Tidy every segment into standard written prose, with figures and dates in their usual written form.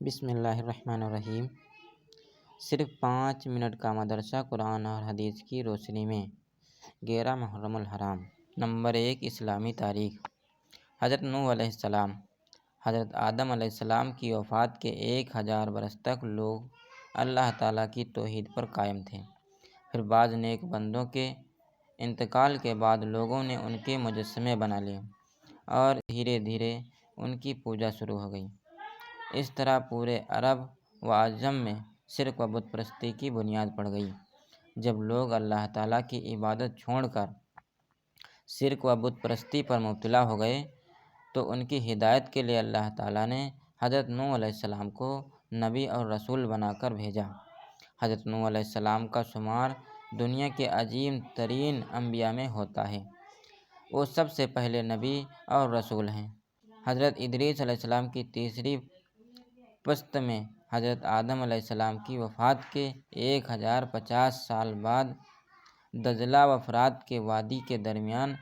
بسم اللہ الرحمن الرحیم۔ صرف 5 منٹ کا مدرسہ قرآن اور حدیث کی روشنی میں 11 محرم الحرام۔ نمبر 1، اسلامی تاریخ۔ حضرت نوح علیہ السلام۔ حضرت آدم علیہ السلام کی وفات کے 1000 برس تک لوگ اللہ تعالیٰ کی توحید پر قائم تھے۔ پھر بعض نیک بندوں کے انتقال کے بعد لوگوں نے ان کے مجسمے بنا لیے اور دھیرے دھیرے ان کی پوجا شروع ہو گئی۔ اس طرح پورے عرب و عجم میں شرک و بت پرستی کی بنیاد پڑ گئی۔ جب لوگ اللہ تعالیٰ کی عبادت چھوڑ کر شرک و بت پرستی پر مبتلا ہو گئے تو ان کی ہدایت کے لیے اللہ تعالیٰ نے حضرت نوح علیہ السلام کو نبی اور رسول بنا کر بھیجا۔ حضرت نوح علیہ السلام کا شمار دنیا کے عظیم ترین انبیاء میں ہوتا ہے۔ وہ سب سے پہلے نبی اور رسول ہیں۔ حضرت ادریس علیہ السلام کی تیسری پشت میں حضرت آدم علیہ السلام کی وفات کے 1050 سال بعد دجلہ و فرات کے وادی کے درمیان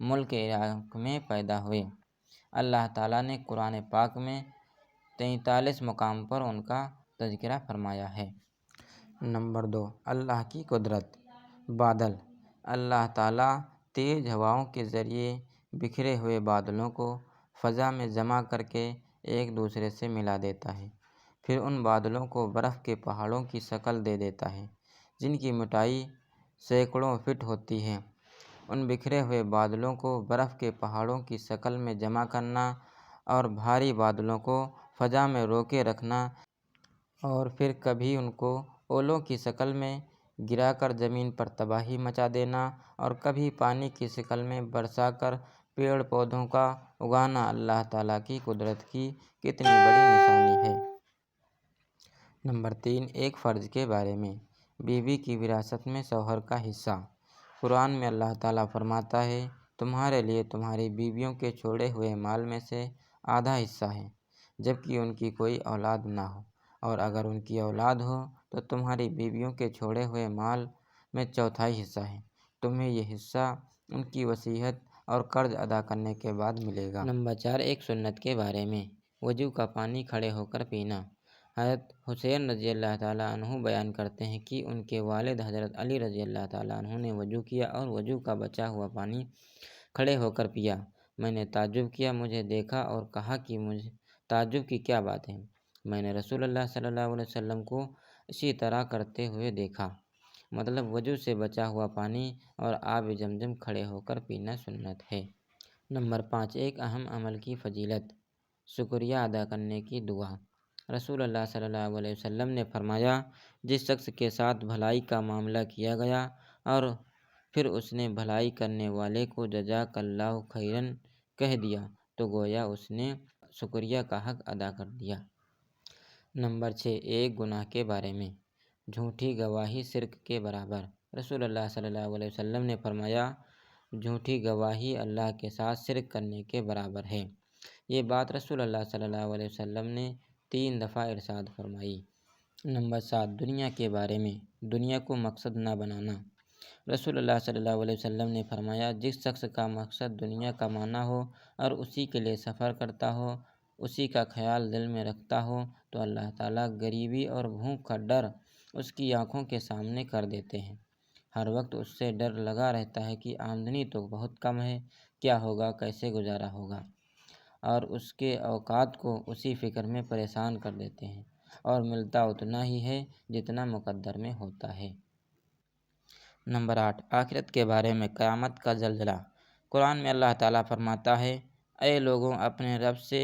ملک عراق میں پیدا ہوئے۔ اللہ تعالیٰ نے قرآن پاک میں 43 مقام پر ان کا تذکرہ فرمایا ہے۔ نمبر 2، اللہ کی قدرت۔ بادل۔ اللہ تعالیٰ تیز ہواؤں کے ذریعے بکھرے ہوئے بادلوں کو فضا میں جمع کر کے ایک دوسرے سے ملا دیتا ہے، پھر ان بادلوں کو برف کے پہاڑوں کی شکل دے دیتا ہے جن کی موٹائی سینکڑوں فٹ ہوتی ہے۔ ان بکھرے ہوئے بادلوں کو برف کے پہاڑوں کی شکل میں جمع کرنا اور بھاری بادلوں کو فضا میں روکے رکھنا اور پھر کبھی ان کو اولوں کی شکل میں گرا کر زمین پر تباہی مچا دینا اور کبھی پانی کی شکل میں برسا کر پیڑ پودوں کا اگانا اللہ تعالیٰ کی قدرت کی کتنی بڑی نشانی ہے۔ نمبر 3، ایک فرض کے بارے میں۔ بیوی کی وراثت میں شوہر کا حصہ۔ قرآن میں اللہ تعالیٰ فرماتا ہے، تمہارے لیے تمہاری بیویوں کے چھوڑے ہوئے مال میں سے آدھا حصہ ہے جبکہ ان کی کوئی اولاد نہ ہو، اور اگر ان کی اولاد ہو تو تمہاری بیویوں کے چھوڑے ہوئے مال میں چوتھائی حصہ ہے۔ تمہیں یہ حصہ ان کی وصیت اور قرض ادا کرنے کے بعد ملے گا۔ نمبر 4، ایک سنت کے بارے میں۔ وضو کا پانی کھڑے ہو کر پینا۔ حضرت حسین رضی اللہ تعالیٰ عنہ بیان کرتے ہیں کہ ان کے والد حضرت علی رضی اللہ تعالیٰ عنہ نے وضو کیا اور وضو کا بچا ہوا پانی کھڑے ہو کر پیا۔ میں نے تعجب کیا، مجھے دیکھا اور کہا کہ مجھے تعجب کی کیا بات ہے؟ میں نے رسول اللہ صلی اللہ علیہ وسلم کو اسی طرح کرتے ہوئے دیکھا۔ مطلب وضو سے بچا ہوا پانی اور آب زمزم کھڑے ہو کر پینا سنت ہے۔ نمبر 5، ایک اہم عمل کی فضیلت۔ شکریہ ادا کرنے کی دعا۔ رسول اللہ صلی اللہ علیہ وسلم نے فرمایا، جس شخص کے ساتھ بھلائی کا معاملہ کیا گیا اور پھر اس نے بھلائی کرنے والے کو جزاک اللہ خیرن کہہ دیا تو گویا اس نے شکریہ کا حق ادا کر دیا۔ نمبر 6، ایک گناہ کے بارے میں۔ جھوٹی گواہی شرک کے برابر۔ رسول اللہ صلی اللہ علیہ وسلم نے فرمایا، جھوٹی گواہی اللہ کے ساتھ شرک کرنے کے برابر ہے۔ یہ بات رسول اللہ صلی اللہ علیہ وسلم نے 3 دفعہ ارشاد فرمائی۔ نمبر 7، دنیا کے بارے میں۔ دنیا کو مقصد نہ بنانا۔ رسول اللہ صلی اللہ علیہ وسلم نے فرمایا، جس شخص کا مقصد دنیا کمانا ہو اور اسی کے لیے سفر کرتا ہو، اسی کا خیال دل میں رکھتا ہو تو اللہ تعالیٰ غریبی اور بھوک کا ڈر اس کی آنکھوں کے سامنے کر دیتے ہیں۔ ہر وقت اس سے ڈر لگا رہتا ہے کہ آمدنی تو بہت کم ہے، کیا ہوگا، کیسے گزارا ہوگا، اور اس کے اوقات کو اسی فکر میں پریشان کر دیتے ہیں، اور ملتا اتنا ہی ہے جتنا مقدر میں ہوتا ہے۔ نمبر 8، آخرت کے بارے میں۔ قیامت کا زلزلہ۔ قرآن میں اللہ تعالیٰ فرماتا ہے، اے لوگوں، اپنے رب سے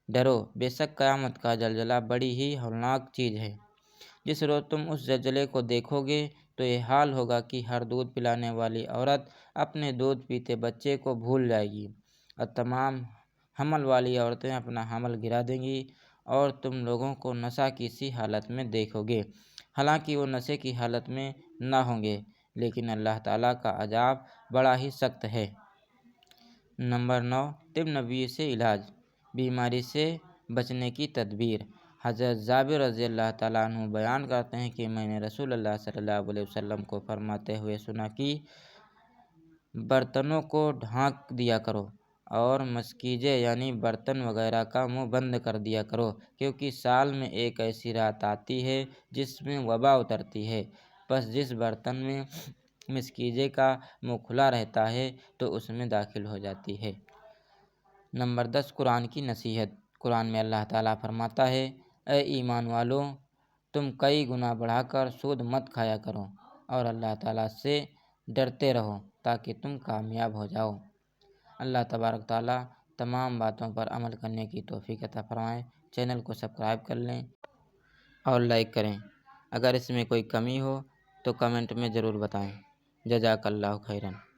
ڈرو، بے شک قیامت کا زلزلہ بڑی ہی ہولناک چیز ہے۔ جس روز تم اس زلزلے کو دیکھو گے تو یہ حال ہوگا کہ ہر دودھ پلانے والی عورت اپنے دودھ پیتے بچے کو بھول جائے گی اور تمام حمل والی عورتیں اپنا حمل گرا دیں گی، اور تم لوگوں کو نشہ کی سی حالت میں دیکھو گے، حالانکہ وہ نشے کی حالت میں نہ ہوں گے، لیکن اللہ تعالیٰ کا عذاب بڑا ہی سخت ہے۔ نمبر 9، طب نبوی سے علاج۔ بیماری سے بچنے کی تدبیر۔ حضرت جابر رضی اللہ تعالیٰ عنہ بیان کرتے ہیں کہ میں نے رسول اللہ صلی اللہ علیہ وسلم کو فرماتے ہوئے سنا کہ برتنوں کو ڈھانک دیا کرو اور مشکیزیں یعنی برتن وغیرہ کا منہ بند کر دیا کرو، کیونکہ سال میں ایک ایسی رات آتی ہے جس میں وبا اترتی ہے، بس جس برتن میں مشکیزے کا منہ کھلا رہتا ہے تو اس میں داخل ہو جاتی ہے۔ نمبر 10، قرآن کی نصیحت۔ قرآن میں اللہ تعالیٰ فرماتا ہے، اے ایمان والو، تم کئی گنا بڑھا کر سود مت کھایا کرو اور اللہ تعالیٰ سے ڈرتے رہو تاکہ تم کامیاب ہو جاؤ۔ اللہ تبارک تعالیٰ تمام باتوں پر عمل کرنے کی توفیق عطا فرمائے۔ چینل کو سبسکرائب کر لیں اور لائک کریں۔ اگر اس میں کوئی کمی ہو تو کمنٹ میں ضرور بتائیں۔ جزاک اللہ خیرا۔